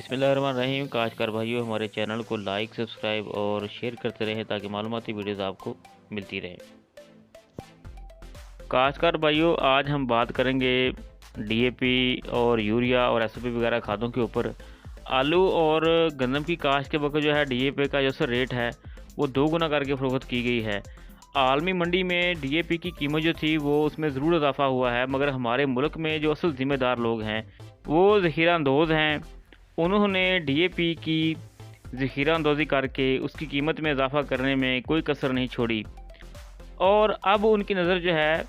बिस्मिल्लाहिर्रहमानिर्रहीम। काश्तकार भाइयों, हमारे चैनल को लाइक, सब्सक्राइब और शेयर करते रहें ताकि मालूमाती वीडियोज़ आपको मिलती रहें। काश्तकार भाइयों, आज हम बात करेंगे डीएपी और यूरिया और एसओपी वगैरह खादों के ऊपर। आलू और गंदम की काश्त के वक्त जो है डीएपी का जो रेट है वो 2 गुना करके फ़रोख्त की गई है। आलमी मंडी में डीएपी की कीमत जो थी वो उसमें ज़रूर इजाफा हुआ है, मगर हमारे मुल्क में जो असल ज़िम्मेदार लोग हैं वो ज़ख़ीरा अंदोज़ हैं। उन्होंने डीएपी की ज़ख़ीरा अंदोज़ी करके उसकी कीमत में इजाफा करने में कोई कसर नहीं छोड़ी और अब उनकी नज़र जो है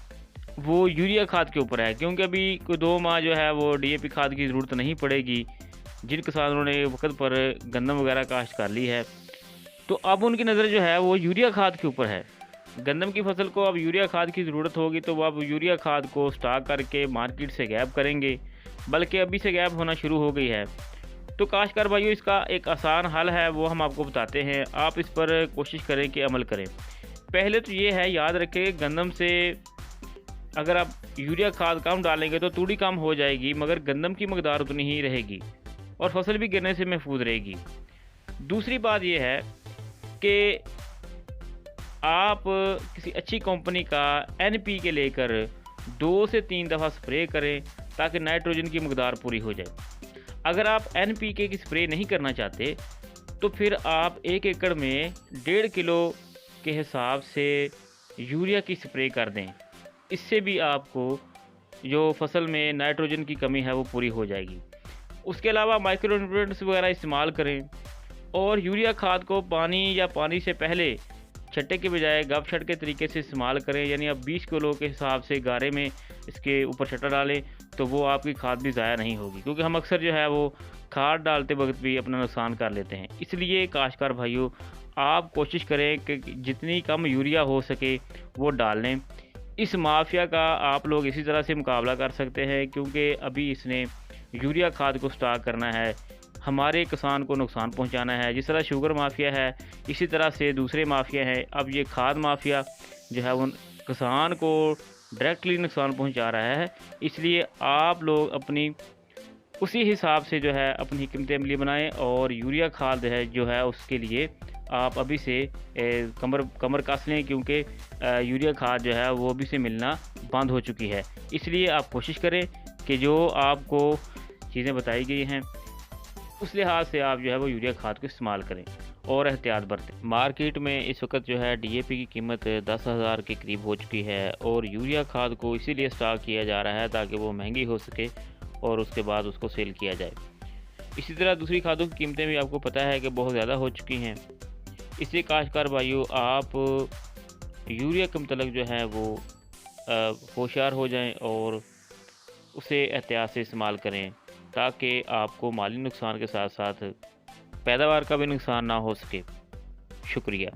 वो यूरिया खाद के ऊपर है, क्योंकि अभी कोई 2 माह जो है वो डीएपी खाद की ज़रूरत नहीं पड़ेगी। जिन किसानों ने वक्त पर गंदम वगैरह काश्त कर ली है तो अब उनकी नज़र जो है वो यूरिया खाद के ऊपर है। गंदम की फसल को अब यूरिया खाद की ज़रूरत होगी तो वो अब यूरिया खाद को स्टॉक करके मार्केट से गैप करेंगे, बल्कि अभी से गैप होना शुरू हो गई है। तो काश्तकार भाइयों, इसका एक आसान हल है, वो हम आपको बताते हैं। आप इस पर कोशिश करें कि अमल करें। पहले तो ये है, याद रखें, गंदम से अगर आप यूरिया खाद कम डालेंगे तो तूड़ी कम हो जाएगी, मगर गंदम की मकदार उतनी ही रहेगी और फसल भी गिरने से महफूज रहेगी। दूसरी बात यह है कि आप किसी अच्छी कंपनी का एनपीके लेकर 2 से 3 दफ़ा स्प्रे करें ताकि नाइट्रोजन की मकदार पूरी हो जाए। अगर आप एनपीके की स्प्रे नहीं करना चाहते तो फिर आप 1 एकड़ में 1.5 किलो के हिसाब से यूरिया की स्प्रे कर दें। इससे भी आपको जो फसल में नाइट्रोजन की कमी है वो पूरी हो जाएगी। उसके अलावा माइक्रो न्यूट्रिएंट्स वगैरह इस्तेमाल करें और यूरिया खाद को पानी या पानी से पहले छट्टे के बजाय गप छट के तरीके से इस्तेमाल करें। यानी आप 20 किलो के हिसाब से गारे में इसके ऊपर छट्टा डालें तो वो आपकी खाद भी ज़ाया नहीं होगी, क्योंकि हम अक्सर जो है वो खाद डालते वक्त भी अपना नुकसान कर लेते हैं। इसलिए काश्तकार भाइयों, आप कोशिश करें कि जितनी कम यूरिया हो सके वो डाल लें। इस माफिया का आप लोग इसी तरह से मुकाबला कर सकते हैं, क्योंकि अभी इसने यूरिया खाद को स्टॉक करना है, हमारे किसान को नुकसान पहुंचाना है। जिस तरह शुगर माफिया है, इसी तरह से दूसरे माफिया हैं। अब ये खाद माफिया जो है वो किसान को डायरेक्टली नुकसान पहुंचा रहा है। इसलिए आप लोग अपनी उसी हिसाब से जो है अपनी हिकमत अमली बनाएं और यूरिया खाद है जो है उसके लिए आप अभी से कमर कस लें, क्योंकि यूरिया खाद जो है वो अभी से मिलना बंद हो चुकी है। इसलिए आप कोशिश करें कि जो आपको चीज़ें बताई गई हैं उस लिहाज से आप जो है वो यूरिया खाद को इस्तेमाल करें और एहतियात बरतें। मार्केट में इस वक्त जो है डीएपी की कीमत 10,000 के करीब हो चुकी है और यूरिया खाद को इसीलिए स्टॉक किया जा रहा है ताकि वो महंगी हो सके और उसके बाद उसको सेल किया जाए। इसी तरह दूसरी खादों की कीमतें भी आपको पता है कि बहुत ज़्यादा हो चुकी हैं। इसलिए काश्तकार भाइयों, आप यूरिया के मतलब जो है वो होशियार हो जाएं और उसे एहतियात से इस्तेमाल करें ताकि आपको माली नुकसान के साथ साथ पैदावार का भी नुकसान ना हो सके। शुक्रिया।